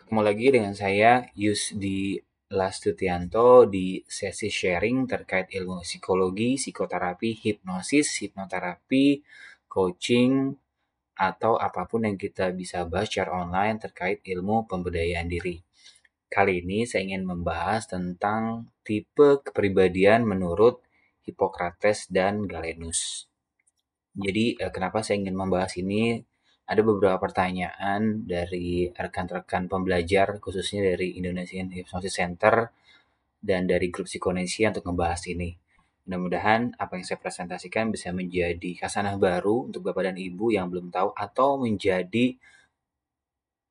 Ketemu lagi dengan saya Yusdi Lastutianto di sesi sharing terkait ilmu psikologi, psikoterapi, hipnosis, hipnoterapi, coaching, atau apapun yang kita bisa bahas secara online terkait ilmu pemberdayaan diri. Kali ini saya ingin membahas tentang tipe kepribadian menurut Hippocrates dan Galenus. Jadi kenapa saya ingin membahas ini? Ada beberapa pertanyaan dari rekan-rekan pembelajar, khususnya dari Indonesian Hypnosis Center dan dari grup Psikonesia untuk membahas ini. Mudah-mudahan apa yang saya presentasikan bisa menjadi khasanah baru untuk Bapak dan Ibu yang belum tahu atau menjadi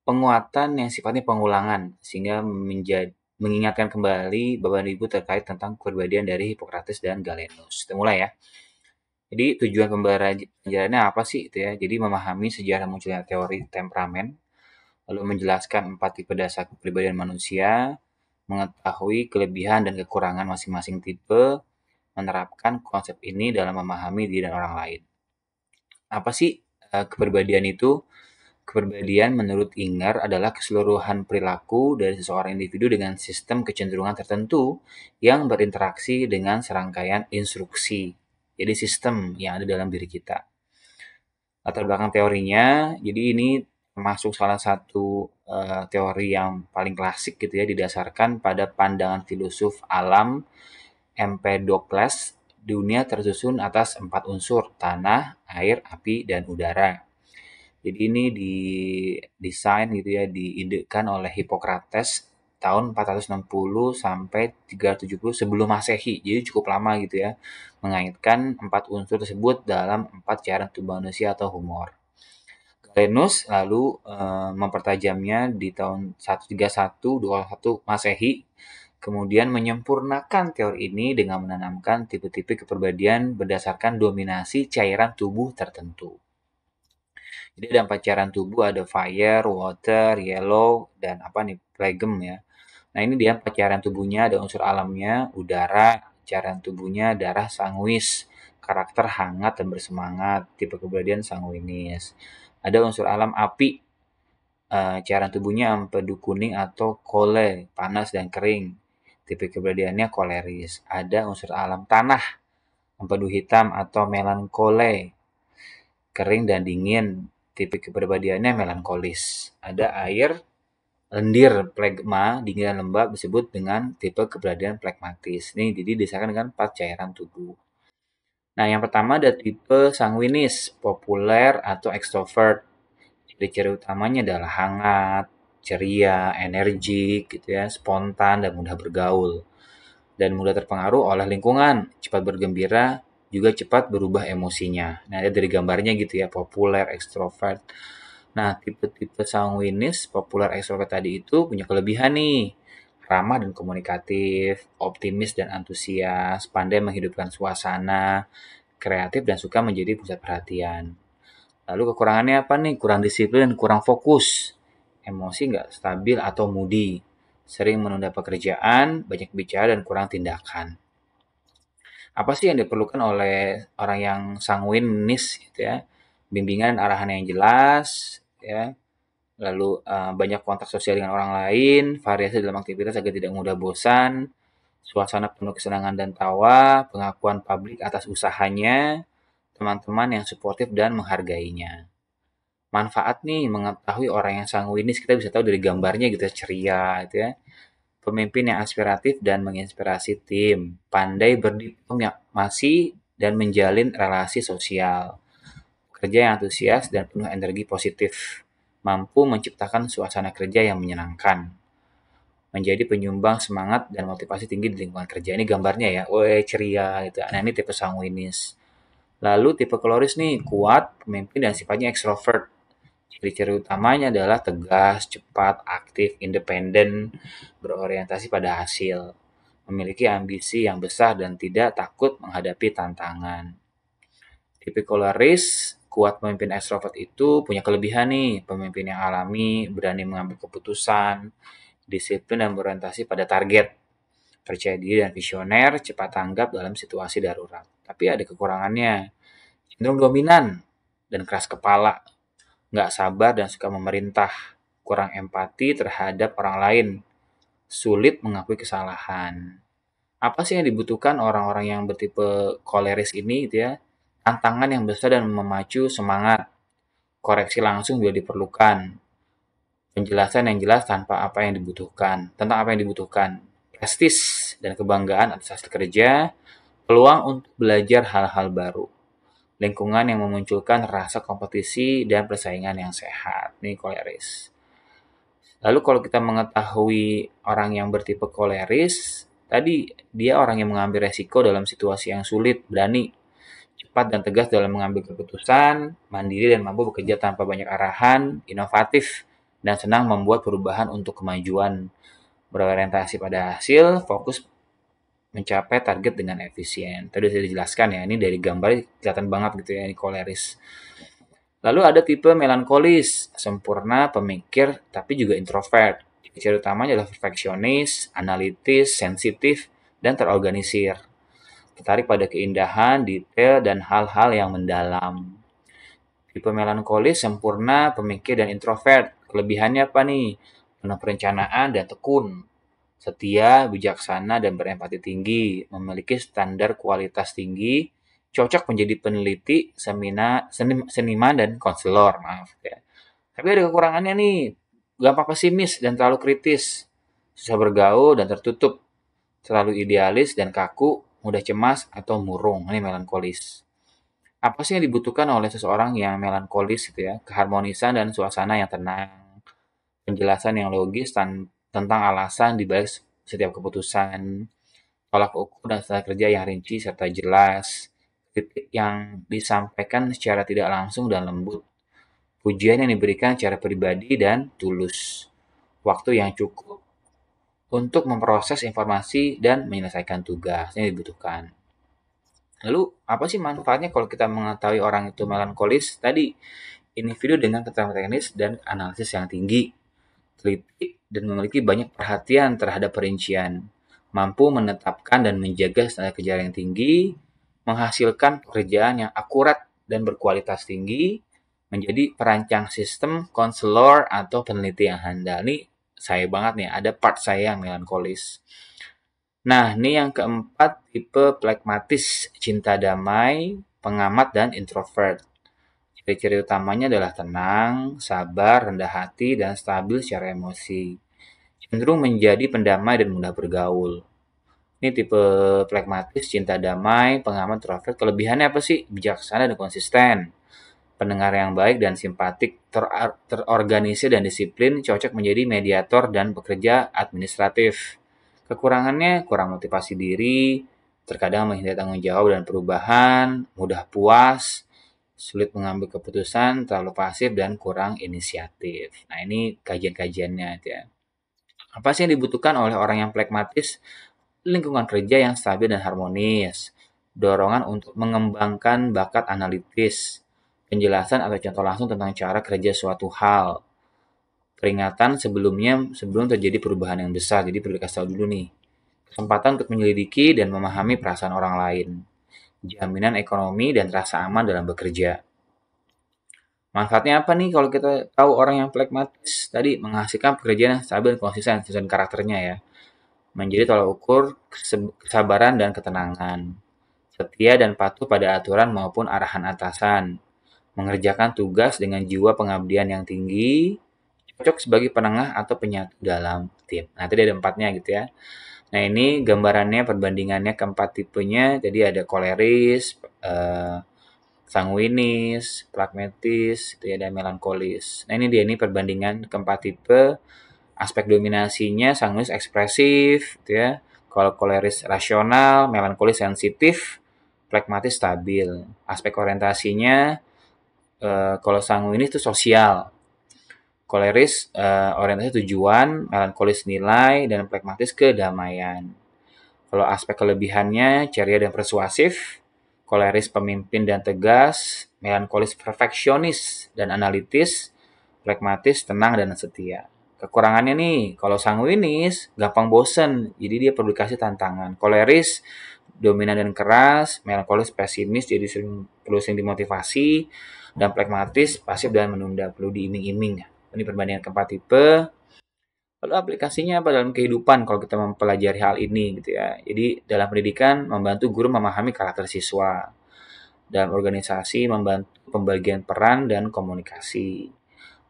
penguatan yang sifatnya pengulangan sehingga mengingatkan kembali Bapak dan Ibu terkait tentang kepribadian dari Hippocrates dan Galenus. Kita mulai ya. Jadi tujuan pembelajarannya apa sih itu ya? Jadi memahami sejarah munculnya teori temperamen, lalu menjelaskan 4 tipe dasar kepribadian manusia, mengetahui kelebihan dan kekurangan masing-masing tipe, menerapkan konsep ini dalam memahami diri dan orang lain. Apa sih kepribadian itu? Kepribadian menurut Inger adalah keseluruhan perilaku dari seseorang individu dengan sistem kecenderungan tertentu yang berinteraksi dengan serangkaian instruksi. Jadi sistem yang ada dalam diri kita. Latar belakang teorinya, jadi ini termasuk salah satu teori yang paling klasik gitu ya, didasarkan pada pandangan filosof alam Empedokles. Dunia tersusun atas 4 unsur, tanah, air, api, dan udara. Jadi ini didesain gitu ya, diidekan oleh Hippocrates tahun 460 sampai 370 sebelum Masehi. Jadi cukup lama gitu ya, mengaitkan 4 unsur tersebut dalam 4 cairan tubuh manusia atau humor. Galenus lalu mempertajamnya di tahun 131-21 Masehi, kemudian menyempurnakan teori ini dengan menanamkan tipe-tipe kepribadian berdasarkan dominasi cairan tubuh tertentu. Jadi ada 4 cairan tubuh, ada fire, water, yellow, dan apa nih, phlegm ya. Nah ini dia 4 cairan tubuhnya, ada unsur alamnya, udara, cairan tubuhnya darah sanguis, karakter hangat dan bersemangat, tipe kepribadian sanguinis. Ada unsur alam api, cairan tubuhnya empedu kuning atau kole, panas dan kering, tipe kepribadiannya koleris. Ada unsur alam tanah, empedu hitam atau melankole, kering dan dingin, tipe kepribadiannya melankolis. Ada air, lendir, phlegma, dingin dan lembab disebut dengan tipe kepribadian phlegmatis. Ini jadi disebutkan dengan 4 cairan tubuh. Nah, yang pertama ada tipe sanguinis, populer atau extrovert. Ciri-ciri utamanya adalah hangat, ceria, energik, gitu ya, spontan dan mudah bergaul. Dan mudah terpengaruh oleh lingkungan, cepat bergembira, juga cepat berubah emosinya. Nah, ada dari gambarnya gitu ya, populer, ekstrovert. Nah, tipe-tipe sanguinis, populer, ekstrovert tadi itu punya kelebihan nih. Ramah dan komunikatif, optimis dan antusias, pandai menghidupkan suasana, kreatif dan suka menjadi pusat perhatian. Lalu kekurangannya apa nih? Kurang disiplin dan kurang fokus. Emosi nggak stabil atau moody. Sering menunda pekerjaan, banyak bicara dan kurang tindakan. Apa sih yang diperlukan oleh orang yang sanguinis gitu ya? Bimbingan arahan yang jelas, ya. Lalu banyak kontak sosial dengan orang lain, variasi dalam aktivitas agar tidak mudah bosan, suasana penuh kesenangan dan tawa, pengakuan publik atas usahanya, teman-teman yang suportif dan menghargainya. Manfaat nih mengetahui orang yang sanguinis, kita bisa tahu dari gambarnya gitu ya, ceria gitu ya. Pemimpin yang aspiratif dan menginspirasi tim, pandai berdiplomasi dan menjalin relasi sosial, kerja yang antusias dan penuh energi positif, mampu menciptakan suasana kerja yang menyenangkan, menjadi penyumbang semangat dan motivasi tinggi di lingkungan kerja. Ini gambarnya ya, ceria gitu. Nah ini tipe sanguinis. Lalu tipe koloris nih, kuat, pemimpin dan sifatnya ekstrovert. Ciri-ciri utamanya adalah tegas, cepat, aktif, independen, berorientasi pada hasil, memiliki ambisi yang besar dan tidak takut menghadapi tantangan. Tipe koloris, kuat pemimpin ekstrovert itu punya kelebihan nih, pemimpin yang alami, berani mengambil keputusan, disiplin dan berorientasi pada target, percaya diri dan visioner, cepat tanggap dalam situasi darurat. Tapi ada kekurangannya, cenderung dominan dan keras kepala, nggak sabar dan suka memerintah, kurang empati terhadap orang lain, sulit mengakui kesalahan. Apa sih yang dibutuhkan orang-orang yang bertipe koleris ini gitu ya? Tantangan yang besar dan memacu semangat. Koreksi langsung juga diperlukan. Penjelasan yang jelas tentang apa yang dibutuhkan. Prestis dan kebanggaan atas hasil kerja, peluang untuk belajar hal-hal baru. Lingkungan yang memunculkan rasa kompetisi dan persaingan yang sehat. Ini koleris. Lalu kalau kita mengetahui orang yang bertipe koleris, tadi dia orang yang mengambil resiko dalam situasi yang sulit, berani, cepat dan tegas dalam mengambil keputusan, mandiri dan mampu bekerja tanpa banyak arahan, inovatif, dan senang membuat perubahan untuk kemajuan, berorientasi pada hasil, fokus mencapai target dengan efisien. Tadi sudah dijelaskan ya, ini dari gambar kelihatan banget gitu ya, ini koleris. Lalu ada tipe melankolis, sempurna, pemikir, tapi juga introvert. Ciri utamanya adalah perfeksionis, analitis, sensitif, dan terorganisir. Tertarik pada keindahan, detail, dan hal-hal yang mendalam. Tipe melankolis, sempurna, pemikir, dan introvert. Kelebihannya apa nih? Penuh perencanaan dan tekun. Setia, bijaksana, dan berempati tinggi. Memiliki standar kualitas tinggi. Cocok menjadi peneliti, seniman, dan konselor. Maaf ya. Tapi ada kekurangannya nih. Gampang pesimis dan terlalu kritis. Susah bergaul dan tertutup. Terlalu idealis dan kaku, mudah cemas atau murung. Ini melankolis. Apa sih yang dibutuhkan oleh seseorang yang melankolis gitu ya? Keharmonisan dan suasana yang tenang, penjelasan yang logis tentang alasan di balik setiap keputusan, tolak ukur dan strategi kerja yang rinci serta jelas, kritik yang disampaikan secara tidak langsung dan lembut, pujian yang diberikan secara pribadi dan tulus, waktu yang cukup untuk memproses informasi dan menyelesaikan tugas yang dibutuhkan. Lalu, apa sih manfaatnya kalau kita mengetahui orang itu melankolis? Tadi, individu dengan keterampilan teknis dan analisis yang tinggi, teliti, dan memiliki banyak perhatian terhadap perincian, mampu menetapkan dan menjaga standar kerja yang tinggi, menghasilkan pekerjaan yang akurat dan berkualitas tinggi, menjadi perancang sistem, konselor, atau peneliti yang handal. Ini saya banget nih, ada part saya yang melankolis. Nah, ini yang keempat, tipe pragmatis, cinta damai, pengamat, dan introvert. Ciri-ciri utamanya adalah tenang, sabar, rendah hati, dan stabil secara emosi. Cenderung menjadi pendamai dan mudah bergaul. Ini tipe pragmatis, cinta damai, pengamat, introvert. Kelebihannya apa sih? Bijaksana dan konsisten. Pendengar yang baik dan simpatik, terorganisir dan disiplin, cocok menjadi mediator dan pekerja administratif. Kekurangannya kurang motivasi diri, terkadang menghindari tanggung jawab dan perubahan, mudah puas, sulit mengambil keputusan, terlalu pasif, dan kurang inisiatif. Nah, ini kajian-kajiannya ya. Apa sih yang dibutuhkan oleh orang yang pragmatis? Lingkungan kerja yang stabil dan harmonis, dorongan untuk mengembangkan bakat analitis, penjelasan atau contoh langsung tentang cara kerja suatu hal, peringatan sebelum terjadi perubahan yang besar. Jadi perlu dikasih tahu dulu nih. Kesempatan untuk menyelidiki dan memahami perasaan orang lain. Jaminan ekonomi dan rasa aman dalam bekerja. Manfaatnya apa nih kalau kita tahu orang yang pragmatis? Tadi menghasilkan pekerjaan yang stabil dan konsisten sesuai karakternya ya. Menjadi tolak ukur kesabaran dan ketenangan. Setia dan patuh pada aturan maupun arahan atasan. Mengerjakan tugas dengan jiwa pengabdian yang tinggi, cocok sebagai penengah atau penyatu dalam tim. Nah, tadi ada empatnya gitu ya. Nah, ini gambarannya, perbandingannya keempat tipenya. Jadi ada koleris, sanguinis, pragmatis, itu ya, ada melankolis. Nah, ini dia nih perbandingan keempat tipe. Aspek dominasinya sanguinis ekspresif, gitu ya. Kalau koleris rasional, melankolis sensitif, pragmatis stabil. Aspek orientasinya, kalau sanguinis itu sosial, koleris orientasi tujuan, melankolis nilai, dan pragmatis kedamaian. Kalau aspek kelebihannya, ceria dan persuasif, koleris pemimpin dan tegas, melankolis perfeksionis dan analitis, pragmatis tenang dan setia. Kekurangannya nih, kalau sanguinis gampang bosen, jadi dia perlu dikasih tantangan. Koleris dominan dan keras, melankolis pesimis, jadi perlu sering dimotivasi, dan pragmatis pasif dan menunda, perlu diiming-iming. Ini perbandingan keempat tipe. Lalu aplikasinya apa dalam kehidupan kalau kita mempelajari hal ini gitu ya. Jadi dalam pendidikan membantu guru memahami karakter siswa. Dalam organisasi membantu pembagian peran dan komunikasi.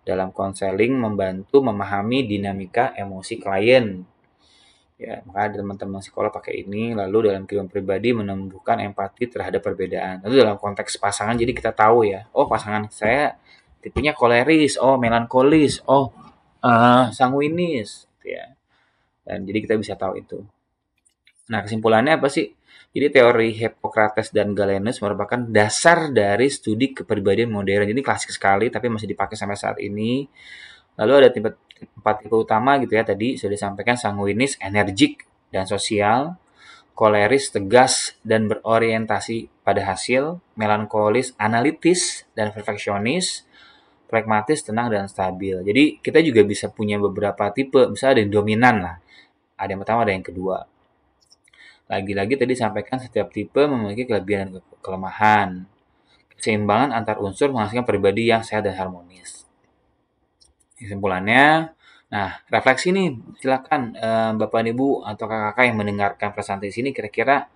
Dalam konseling membantu memahami dinamika emosi klien. Ya, maka teman-teman sekolah pakai ini. Lalu dalam kehidupan pribadi menumbuhkan empati terhadap perbedaan. Lalu dalam konteks pasangan jadi kita tahu ya, oh pasangan saya tipenya koleris, oh melankolis, oh sanguinis, gitu ya. Dan jadi kita bisa tahu itu. Nah, kesimpulannya apa sih? Jadi teori Hippocrates dan Galenus merupakan dasar dari studi kepribadian modern. Jadi klasik sekali, tapi masih dipakai sampai saat ini. Lalu ada empat tipe utama gitu ya. Tadi sudah disampaikan sanguinis, energik, dan sosial. Koleris, tegas, dan berorientasi pada hasil. Melankolis, analitis, dan perfeksionis. Pragmatis, tenang, dan stabil. Jadi kita juga bisa punya beberapa tipe. Misalnya ada yang dominan lah. Ada yang pertama, ada yang kedua. Lagi-lagi tadi sampaikan setiap tipe memiliki kelebihan dan kelemahan. Keseimbangan antar unsur menghasilkan pribadi yang sehat dan harmonis. Kesimpulannya, nah refleksi nih, silakan Bapak Ibu atau kakak-kakak yang mendengarkan presentasi ini kira-kira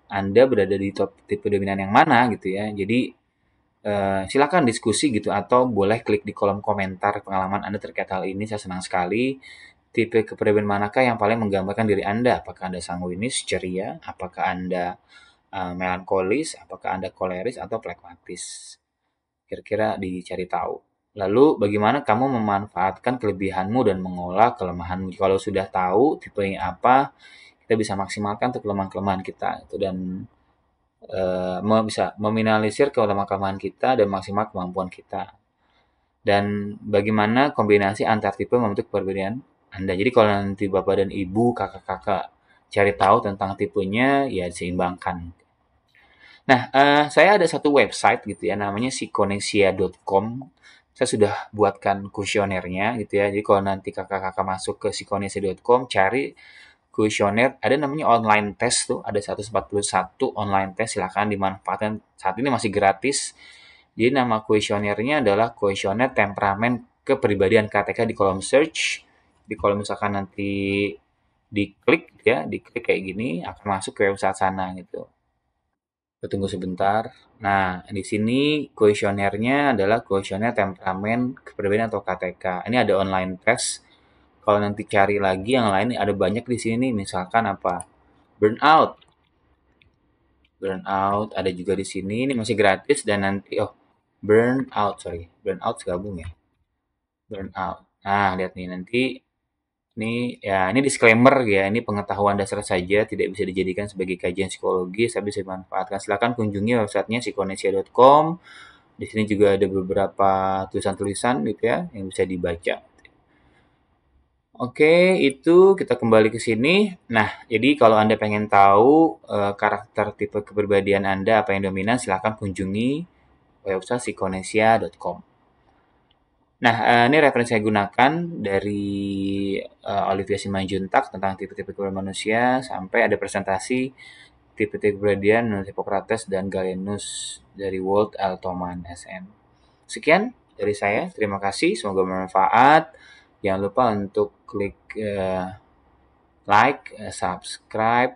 Anda berada di tipe dominan yang mana gitu ya. Jadi silakan diskusi gitu atau boleh klik di kolom komentar pengalaman Anda terkait hal ini. Saya senang sekali. Tipe kepribadian manakah yang paling menggambarkan diri Anda? Apakah Anda sanguinis, ceria? Apakah Anda melankolis? Apakah Anda koleris atau pragmatis? Kira-kira dicari tahu. Lalu bagaimana kamu memanfaatkan kelebihanmu dan mengolah kelemahanmu? Kalau sudah tahu tipenya apa, kita bisa maksimalkan untuk kelemahan-kelemahan kita itu dan bisa meminimalisir kelemahan kita dan maksimal kemampuan kita. Dan bagaimana kombinasi antar tipe membentuk perbedaan Anda. Jadi kalau nanti Bapak dan Ibu, kakak-kakak cari tahu tentang tipenya, ya diseimbangkan. Nah, saya ada satu website gitu ya, namanya psikonesia.com. Saya sudah buatkan kuesionernya gitu ya. Jadi kalau nanti kakak-kakak masuk ke psikonesia.com, cari kuesioner, ada namanya online test tuh, ada 141 online test, silahkan dimanfaatkan. Saat ini masih gratis. Jadi nama kuesionernya adalah kuesioner temperamen kepribadian KTK di kolom search. Di kolom misalkan nanti diklik ya, diklik kayak gini akan masuk ke website sana gitu. Kita tunggu sebentar. Nah, di sini kuesionernya adalah kuesioner temperamen kepribadian atau KTK. Ini ada online test. Kalau nanti cari lagi yang lain ada banyak di sini, misalkan apa? Burnout. Burnout ada juga di sini. Ini masih gratis dan nanti burnout gabung ya. Burnout. Nah, lihat nih nanti ini disclaimer ya, ini pengetahuan dasar saja, tidak bisa dijadikan sebagai kajian psikologis, tapi bisa dimanfaatkan. Silakan kunjungi websitenya psikonesia.com. Di sini juga ada beberapa tulisan-tulisan gitu ya yang bisa dibaca. Oke, itu kita kembali ke sini. Nah, jadi kalau Anda pengen tahu karakter tipe kepribadian Anda apa yang dominan, silakan kunjungi website psikonesia.com. Nah, ini referensi saya gunakan dari Olivia Simanjuntak tentang tipe-tipe kepribadian manusia, sampai ada presentasi tipe-tipe kepribadian menurut Hippocrates dan Galenus dari Walt L. Thoman SM. Sekian dari saya, terima kasih, semoga bermanfaat. Jangan lupa untuk klik like, subscribe,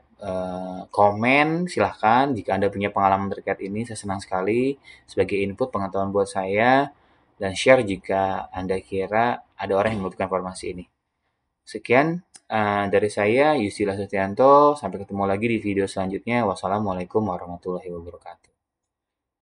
komen, silahkan. Jika Anda punya pengalaman terkait ini, saya senang sekali sebagai input pengetahuan buat saya. Dan share jika Anda kira ada orang yang membutuhkan informasi ini. Sekian dari saya, Yusila Setianto. Sampai ketemu lagi di video selanjutnya. Wassalamualaikum warahmatullahi wabarakatuh.